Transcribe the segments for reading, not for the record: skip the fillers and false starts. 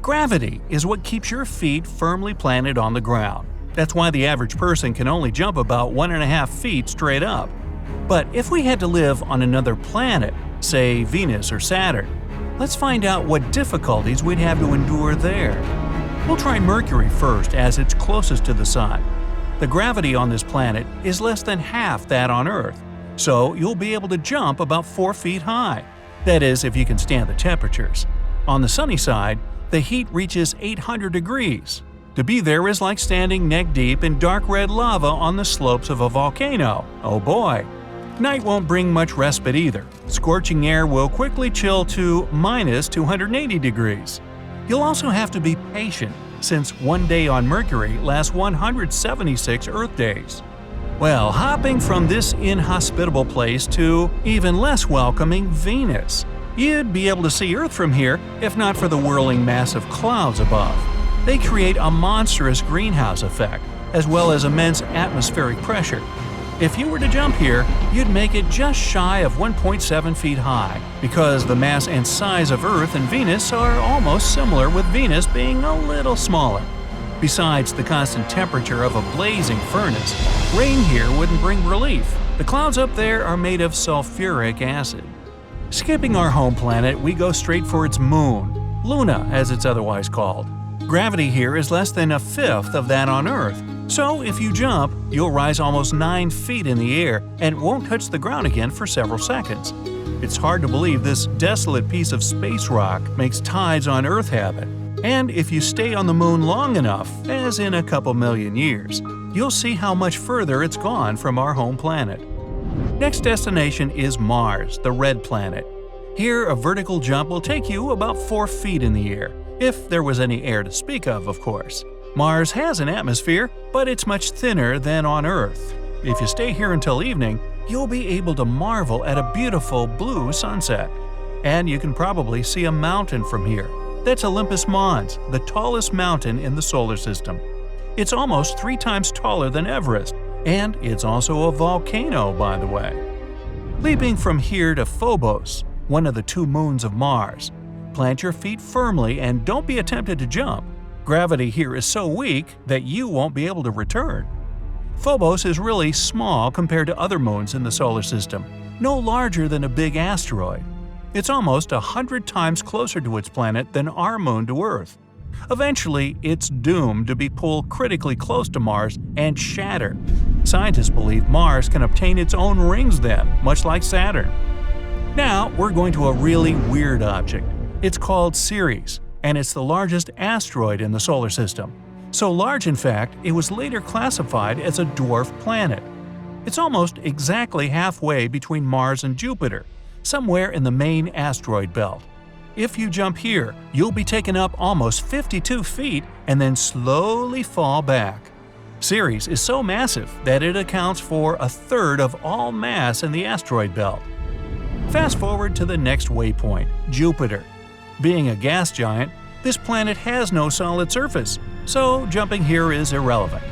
Gravity is what keeps your feet firmly planted on the ground. That's why the average person can only jump about 1.5 feet straight up. But if we had to live on another planet, say Venus or Saturn, let's find out what difficulties we'd have to endure there. We'll try Mercury first, as it's closest to the Sun. The gravity on this planet is less than half that on Earth, so you'll be able to jump about 4 feet high. That is, if you can stand the temperatures. On the sunny side, the heat reaches 800 degrees. To be there is like standing neck-deep in dark red lava on the slopes of a volcano. Oh boy! Night won't bring much respite either. Scorching air will quickly chill to minus 280 degrees. You'll also have to be patient, since one day on Mercury lasts 176 Earth days. Well, hopping from this inhospitable place to even less welcoming Venus. You'd be able to see Earth from here if not for the whirling mass of clouds above. They create a monstrous greenhouse effect, as well as immense atmospheric pressure. If you were to jump here, you'd make it just shy of 1.7 feet high, because the mass and size of Earth and Venus are almost similar, with Venus being a little smaller. Besides the constant temperature of a blazing furnace, rain here wouldn't bring relief. The clouds up there are made of sulfuric acid. Skipping our home planet, we go straight for its moon, Luna as it's otherwise called. Gravity here is less than 1/5 of that on Earth, so if you jump, you'll rise almost 9 feet in the air and won't touch the ground again for several seconds. It's hard to believe this desolate piece of space rock makes tides on Earth habit. And if you stay on the moon long enough, as in a couple million years, you'll see how much further it's gone from our home planet. Next destination is Mars, the red planet. Here, a vertical jump will take you about 4 feet in the air, if there was any air to speak of course. Mars has an atmosphere, but it's much thinner than on Earth. If you stay here until evening, you'll be able to marvel at a beautiful blue sunset. And you can probably see a mountain from here. That's Olympus Mons, the tallest mountain in the solar system. It's almost 3 times taller than Everest, and it's also a volcano, by the way. Leaping from here to Phobos, one of the 2 moons of Mars. Plant your feet firmly and don't be tempted to jump. Gravity here is so weak that you won't be able to return. Phobos is really small compared to other moons in the solar system, no larger than a big asteroid. It's almost 100 times closer to its planet than our moon to Earth. Eventually, it's doomed to be pulled critically close to Mars and shatter. Scientists believe Mars can obtain its own rings then, much like Saturn. Now, we're going to a really weird object. It's called Ceres, and it's the largest asteroid in the solar system. So large, in fact, it was later classified as a dwarf planet. It's almost exactly halfway between Mars and Jupiter, somewhere in the main asteroid belt. If you jump here, you'll be taken up almost 52 feet and then slowly fall back. Ceres is so massive that it accounts for 1/3 of all mass in the asteroid belt. Fast forward to the next waypoint, Jupiter. Being a gas giant, this planet has no solid surface, so jumping here is irrelevant.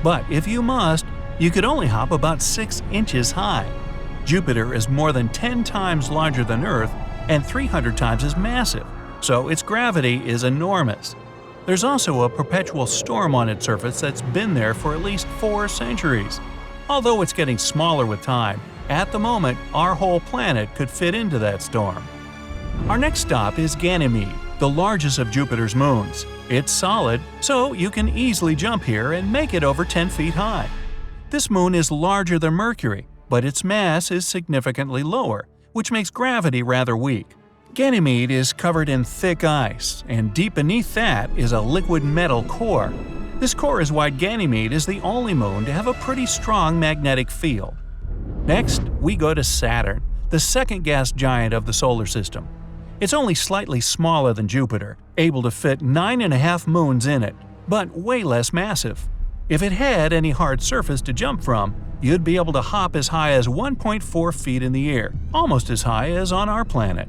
But if you must, you could only hop about 6 inches high. Jupiter is more than 10 times larger than Earth and 300 times as massive, so its gravity is enormous. There's also a perpetual storm on its surface that's been there for at least 4 centuries. Although it's getting smaller with time, at the moment our whole planet could fit into that storm. Our next stop is Ganymede, the largest of Jupiter's moons. It's solid, so you can easily jump here and make it over 10 feet high. This moon is larger than Mercury, but its mass is significantly lower, which makes gravity rather weak. Ganymede is covered in thick ice, and deep beneath that is a liquid metal core. This core is why Ganymede is the only moon to have a pretty strong magnetic field. Next, we go to Saturn, the second gas giant of the solar system. It's only slightly smaller than Jupiter, able to fit 9.5 moons in it, but way less massive. If it had any hard surface to jump from, you'd be able to hop as high as 1.4 feet in the air, almost as high as on our planet.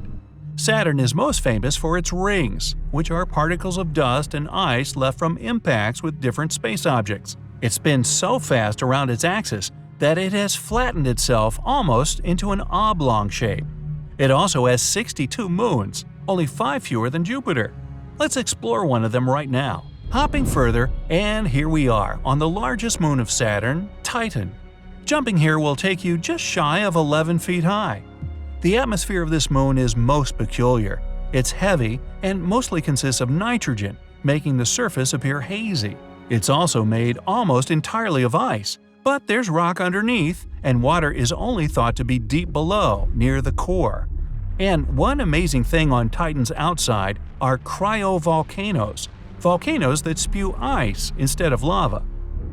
Saturn is most famous for its rings, which are particles of dust and ice left from impacts with different space objects. It spins so fast around its axis that it has flattened itself almost into an oblong shape. It also has 62 moons, only 5 fewer than Jupiter. Let's explore one of them right now. Hopping further, and here we are on the largest moon of Saturn, Titan. Jumping here will take you just shy of 11 feet high. The atmosphere of this moon is most peculiar. It's heavy and mostly consists of nitrogen, making the surface appear hazy. It's also made almost entirely of ice, but there's rock underneath, and water is only thought to be deep below, near the core. And one amazing thing on Titan's outside are cryovolcanoes, volcanoes that spew ice instead of lava.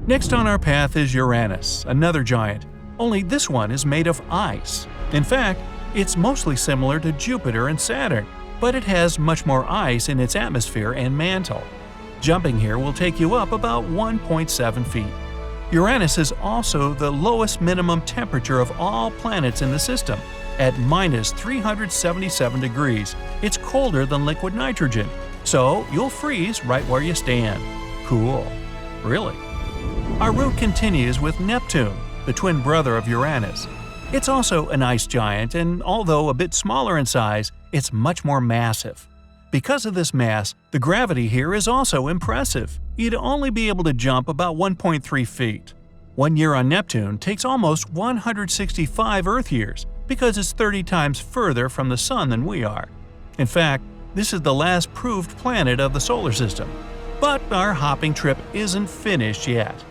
Next on our path is Uranus, another giant, only this one is made of ice. In fact, it's mostly similar to Jupiter and Saturn, but it has much more ice in its atmosphere and mantle. Jumping here will take you up about 1.7 feet. Uranus is also the lowest minimum temperature of all planets in the system. At minus 377 degrees, it's colder than liquid nitrogen, so you'll freeze right where you stand. Cool. Really? Our route continues with Neptune, the twin brother of Uranus. It's also an ice giant, and although a bit smaller in size, it's much more massive. Because of this mass, the gravity here is also impressive. You'd only be able to jump about 1.3 feet. 1 year on Neptune takes almost 165 Earth years, because it's 30 times further from the Sun than we are. In fact, this is the last proved planet of the solar system. But our hopping trip isn't finished yet.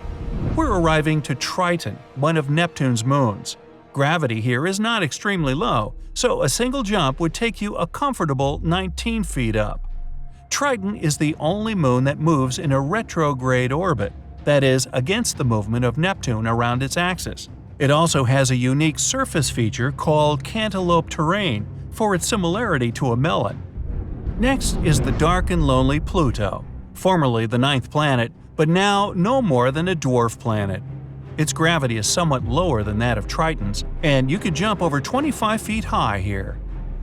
We're arriving to Triton, one of Neptune's moons. Gravity here is not extremely low, so a single jump would take you a comfortable 19 feet up. Triton is the only moon that moves in a retrograde orbit, that is, against the movement of Neptune around its axis. It also has a unique surface feature called cantaloupe terrain for its similarity to a melon. Next is the dark and lonely Pluto, formerly the 9th planet, but now no more than a dwarf planet. Its gravity is somewhat lower than that of Triton's, and you could jump over 25 feet high here.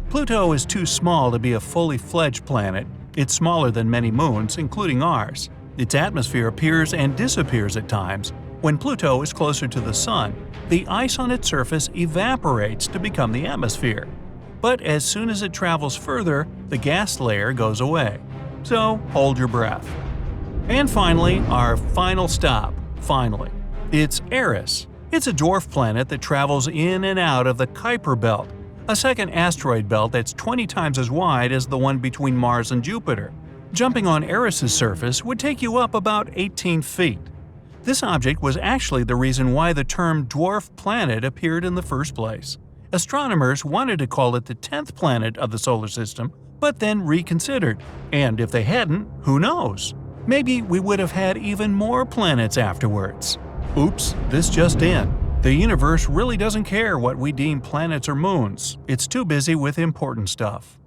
Pluto is too small to be a fully fledged planet. It's smaller than many moons, including ours. Its atmosphere appears and disappears at times. When Pluto is closer to the Sun, the ice on its surface evaporates to become the atmosphere. But as soon as it travels further, the gas layer goes away. So hold your breath. And finally, our final stop, it's Eris. It's a dwarf planet that travels in and out of the Kuiper Belt, a second asteroid belt that's 20 times as wide as the one between Mars and Jupiter. Jumping on Eris's surface would take you up about 18 feet. This object was actually the reason why the term dwarf planet appeared in the first place. Astronomers wanted to call it the 10th planet of the solar system, but then reconsidered. And if they hadn't, who knows? Maybe we would have had even more planets afterwards. Oops, this just in. The universe really doesn't care what we deem planets or moons. It's too busy with important stuff.